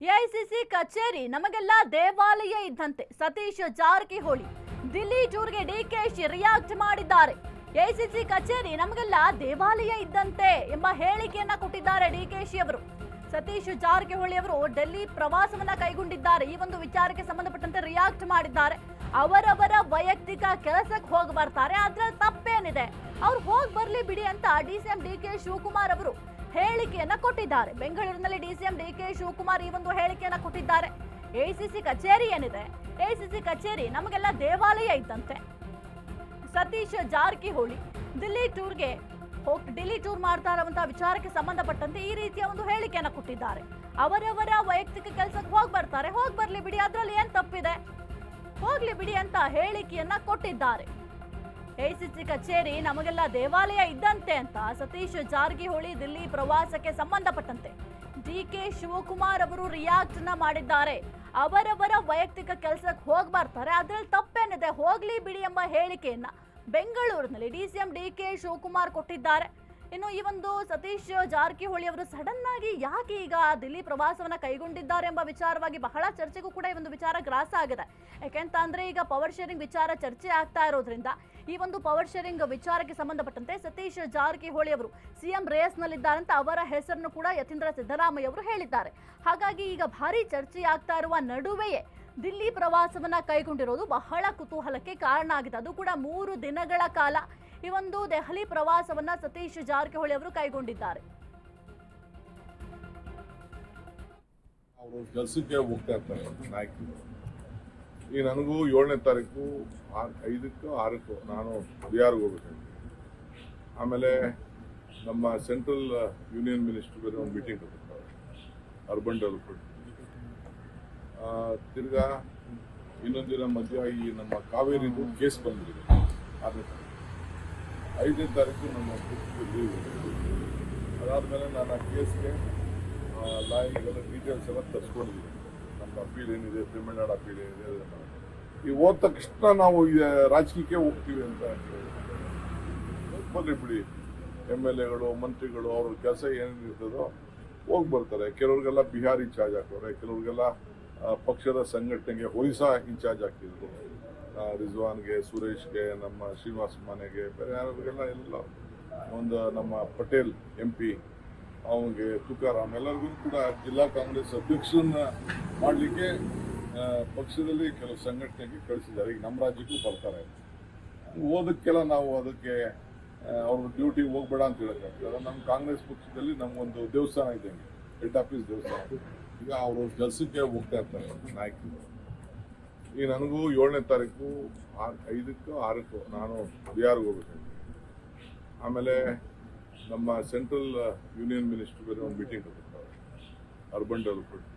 AICC ಕಚೇರಿ ನಮಗೆಲ್ಲ ದೇವಾಲಯ ಇದ್ದಂತೆ. ಸತೀಶ್ ಜಾರಕಿಹೊಳಿ ದಿಲ್ಲಿ ಟೂರ್ಗೆ ಡಿಕೆಶಿ ರಿಯಾಕ್ಟ್ ಮಾಡಿದ್ದಾರೆ. ಎಐಸಿಸಿ ಕಚೇರಿ ನಮಗೆಲ್ಲ ದೇವಾಲಯ ಇದ್ದಂತೆ ಎಂಬ ಹೇಳಿಕೆಯನ್ನ ಕೊಟ್ಟಿದ್ದಾರೆ ಡಿಕೆಶಿ ಅವರು. ಸತೀಶ್ ಜಾರಕಿಹೊಳಿ ಅವರು ಡೆಲ್ಲಿ ಪ್ರವಾಸವನ್ನ ಕೈಗೊಂಡಿದ್ದಾರೆ. ಈ ಒಂದು ವಿಚಾರಕ್ಕೆ ಸಂಬಂಧಪಟ್ಟಂತೆ ರಿಯಾಕ್ಟ್ ಮಾಡಿದ್ದಾರೆ. ಅವರವರ ವೈಯಕ್ತಿಕ ಕೆಲಸಕ್ಕೆ ಹೋಗಿ ಬರ್ತಾರೆ, ಅದ್ರಲ್ಲಿ ತಪ್ಪೇನಿದೆ, ಅವ್ರು ಹೋಗಿ ಬರ್ಲಿ ಬಿಡಿ ಅಂತ ಡಿಸಿಎಂ ಡಿಕೆ ಶಿವಕುಮಾರ್ ಅವರು ಹೇಳಿಕೆಯನ್ನ ಕೊಟ್ಟಿದ್ದಾರೆ. ಬೆಂಗಳೂರಿನಲ್ಲಿ ಡಿಸಿಎಂ ಡಿಕೆ ಶಿವಕುಮಾರ್ ಈ ಒಂದು ಹೇಳಿಕೆಯನ್ನ ಕೊಟ್ಟಿದ್ದಾರೆ. ಎಐಸಿಸಿ ಕಚೇರಿ ಏನಿದೆ, ಎಐಸಿಸಿ ಕಚೇರಿ ನಮಗೆಲ್ಲ ದೇವಾಲಯ ಇದ್ದಂತೆ. ಸತೀಶ್ ಜಾರಕಿಹೊಳಿ ಡಿಲ್ಲಿ ಟೂರ್ ಮಾಡ್ತಾ ಇರುವಂತಹ ವಿಚಾರಕ್ಕೆ ಸಂಬಂಧಪಟ್ಟಂತೆ ಈ ರೀತಿಯ ಒಂದು ಹೇಳಿಕೆಯನ್ನ ಕೊಟ್ಟಿದ್ದಾರೆ. ಅವರವರ ವೈಯಕ್ತಿಕ ಕೆಲಸಕ್ಕೆ ಹೋಗಿ ಬರ್ತಾರೆ, ಹೋಗಿ ಬರ್ಲಿ ಬಿಡಿ, ಅದ್ರಲ್ಲಿ ಏನ್ ತಪ್ಪಿದೆ, ಹೋಗ್ಲಿ ಬಿಡಿ ಅಂತ ಹೇಳಿಕೆಯನ್ನ ಕೊಟ್ಟಿದ್ದಾರೆ. ಎಐಸಿಸಿ ಕಚೇರಿ ನಮಗೆಲ್ಲ ದೇವಾಲಯ ಇದ್ದಂತೆ ಅಂತ ಸತೀಶ್ ಜಾರಕಿಹೊಳಿ ದಿಲ್ಲಿ ಪ್ರವಾಸಕ್ಕೆ ಸಂಬಂಧಪಟ್ಟಂತೆ ಡಿಕೆ ಶಿವಕುಮಾರ್ ಅವರು ರಿಯಾಕ್ಟ್ ಮಾಡಿದ್ದಾರೆ. ಅವರವರ ವೈಯಕ್ತಿಕ ಕೆಲಸಕ್ಕೆ ಹೋಗಿ ಬರ್ತಾರೆ, ಅದ್ರಲ್ಲಿ ತಪ್ಪೇನಿದೆ, ಹೋಗ್ಲಿ ಬಿಡಿ ಎಂಬ ಹೇಳಿಕೆಯನ್ನ ಬೆಂಗಳೂರಿನಲ್ಲಿ ಡಿಸಿಎಂ ಡಿಕೆ ಶಿವಕುಮಾರ್ ಕೊಟ್ಟಿದ್ದಾರೆ. ಇನ್ನು ಈ ಒಂದು ಸತೀಶ್ ಜಾರಕಿಹೊಳಿ ಅವರು ಸಡನ್ ಆಗಿ ಯಾಕೆ ಈಗ ದಿಲ್ಲಿ ಪ್ರವಾಸವನ್ನ ಕೈಗೊಂಡಿದ್ದಾರೆ ಎಂಬ ವಿಚಾರವಾಗಿ ಬಹಳ ಚರ್ಚೆಗೂ ಕೂಡ ಈ ಒಂದು ವಿಚಾರ ಗ್ರಾಸ ಆಗಿದೆ. ಯಾಕೆಂತ ಅಂದ್ರೆ ಈಗ ಪವರ್ ಶೇರಿಂಗ್ ವಿಚಾರ ಚರ್ಚೆ ಆಗ್ತಾ ಇರೋದ್ರಿಂದ ಈ ಒಂದು ಪವರ್ ಶೇರಿಂಗ್ ವಿಚಾರಕ್ಕೆ ಸಂಬಂಧಪಟ್ಟಂತೆ ಸತೀಶ್ ಜಾರಕಿಹೊಳಿ ಅವರು ಸಿಎಂ ರೇಸ್ ನಲ್ಲಿದ್ದಾರೆ ಅಂತ ಅವರ ಹೆಸರನ್ನು ಕೂಡ ಯತೀಂದ್ರ ಸಿದ್ದರಾಮಯ್ಯ ಅವರು ಹೇಳಿದ್ದಾರೆ. ಹಾಗಾಗಿ ಈಗ ಭಾರಿ ಚರ್ಚೆ ಆಗ್ತಾ ಇರುವ ನಡುವೆಯೇ ದಿಲ್ಲಿ ಪ್ರವಾಸವನ್ನ ಕೈಗೊಂಡಿರೋದು ಬಹಳ ಕುತೂಹಲಕ್ಕೆ ಕಾರಣ ಆಗಿದೆ. ಅದು ಕೂಡ 3 ದಿನಗಳ ಕಾಲ ಈ ಒಂದು ದೆಹಲಿ ಪ್ರವಾಸವನ್ನ ಸತೀಶ್ ಜಾರಕಿಹೊಳಿ ಅವರು ಕೈಗೊಂಡಿದ್ದಾರೆ. ಅವರು ಕೆಲಸಕ್ಕೆ ಹೋಗ್ತಾ ಇರ್ತಾರೆ ನಾಯಕರು. ಈ ನನಗೂ 7ನೇ ತಾರೀಕು 5ಕ್ಕೋ 6ಕ್ಕೋ ನಾನು ಬಿಹಾರ್ಗೆ ಹೋಗ್ಬೇಕಾಗಿತ್ತು. ಆಮೇಲೆ ನಮ್ಮ ಸೆಂಟ್ರಲ್ ಯೂನಿಯನ್ ಮಿನಿಸ್ಟರ್ ಬೇರೆ ಒಂದು ಮೀಟಿಂಗ್ ಕೊಟ್ಟಿರ್ತಾರೆ, ಅರ್ಬನ್ ಡೆವಲಪ್ಮೆಂಟ್. ತಿರ್ಗಾ ಇನ್ನೊಂದು ದಿನ ಮಧ್ಯ ಈ ನಮ್ಮ ಕಾವೇರಿದು ಕೇಸ್ ಬಂದಿದೆ 6ನೇ ತಾರೀಕು. 5ನೇ ತಾರೀಕು ನಮ್ಮ ಲೀವ್. ಅದಾದಮೇಲೆ ನಾನು ಆ ಕೇಸ್ಗೆ ಲಾಯರ್ಗೆಲ್ಲ ಡೀಟೇಲ್ಸ್ ಎಲ್ಲ ತರಿಸ್ಕೊಂಡಿದ್ದೀನಿ. ನಮ್ಮ ಅಪೀಲ್ ಏನಿದೆ, ತಮಿಳ್ನಾಡು ಅಪೀಲ್ ಏನಿದೆ, ಈ ಹೋದ ತಕ್ಷಣ ನಾವು ರಾಜಕೀಯಕ್ಕೆ ಹೋಗ್ತೀವಿ ಅಂತ ಬರ್ಲಿ ಬಿಡಿ, MLAಗಳು ಮಂತ್ರಿಗಳು ಅವ್ರ ಕೆಲಸ ಏನೇನಿರ್ತದೋ ಹೋಗಿ ಬರ್ತಾರೆ. ಕೆಲವ್ರಿಗೆಲ್ಲ ಬಿಹಾರ್ ಇನ್ಚಾರ್ಜ್ ಹಾಕೋರೆ, ಕೆಲವ್ರಿಗೆಲ್ಲ ಪಕ್ಷದ ಸಂಘಟನೆಗೆ ಒರಿಸ್ಸಾ ಇನ್ಚಾರ್ಜ್ ಹಾಕಿದ್ರು. ರಿಜ್ವಾನ್ಗೆ, ಸುರೇಶ್ಗೆ, ನಮ್ಮ ಶ್ರೀನಿವಾಸ ಮನೆಗೆ, ಬೇರೆ ಯಾರಿಗೆಲ್ಲ ಎಲ್ಲ ಒಂದು ನಮ್ಮ ಪಟೇಲ್ MP ಅವನಿಗೆ, ತುಕಾರಾಮ್ ಎಲ್ಲರಿಗೂ ಕೂಡ ಜಿಲ್ಲಾ ಕಾಂಗ್ರೆಸ್ ಅಧ್ಯಕ್ಷರನ್ನ ಮಾಡಲಿಕ್ಕೆ ಪಕ್ಷದಲ್ಲಿ ಕೆಲವು ಸಂಘಟನೆಗೆ ಕಳಿಸಿದ್ದಾರೆ. ಈಗ ನಮ್ಮ ರಾಜ್ಯಕ್ಕೂ ಬರ್ತಾರೆ. ಓದಕ್ಕೆಲ್ಲ ನಾವು ಅದಕ್ಕೆ ಅವ್ರ ಡ್ಯೂಟಿಗೆ ಹೋಗ್ಬೇಡ ಅಂತ ಹೇಳೋಕ್ಕಾಗ್ತದೆ. ನಮ್ಮ ಕಾಂಗ್ರೆಸ್ ಪಕ್ಷದಲ್ಲಿ ನಮಗೊಂದು ದೇವಸ್ಥಾನ ಇದ್ದಂಗೆ, ಹೆಡ್ ಆಫೀಸ್ ದೇವಸ್ಥಾನ. ಈಗ ಅವರು ಕೆಲಸಕ್ಕೆ ಹೋಗ್ತಾ ಇರ್ತಾರೆ ನಾಯಕರು. ಈ ನನಗೂ 7ನೇ ತಾರೀಕು 5ಕ್ಕೋ 6ಕ್ಕೋ ನಾನು ಬಿಹಾರ್ಗೆ ಹೋಗ್ಬೇಕಾಗಿತ್ತು. ಆಮೇಲೆ ನಮ್ಮ ಸೆಂಟ್ರಲ್ ಯೂನಿಯನ್ ಮಿನಿಸ್ಟರ್ ಬೇರೆ ಒಂದು ಮೀಟಿಂಗ್ ಕೊಟ್ಟಿರ್ತಾರೆ, ಅರ್ಬನ್ ಡೆವಲಪ್ಮೆಂಟ್.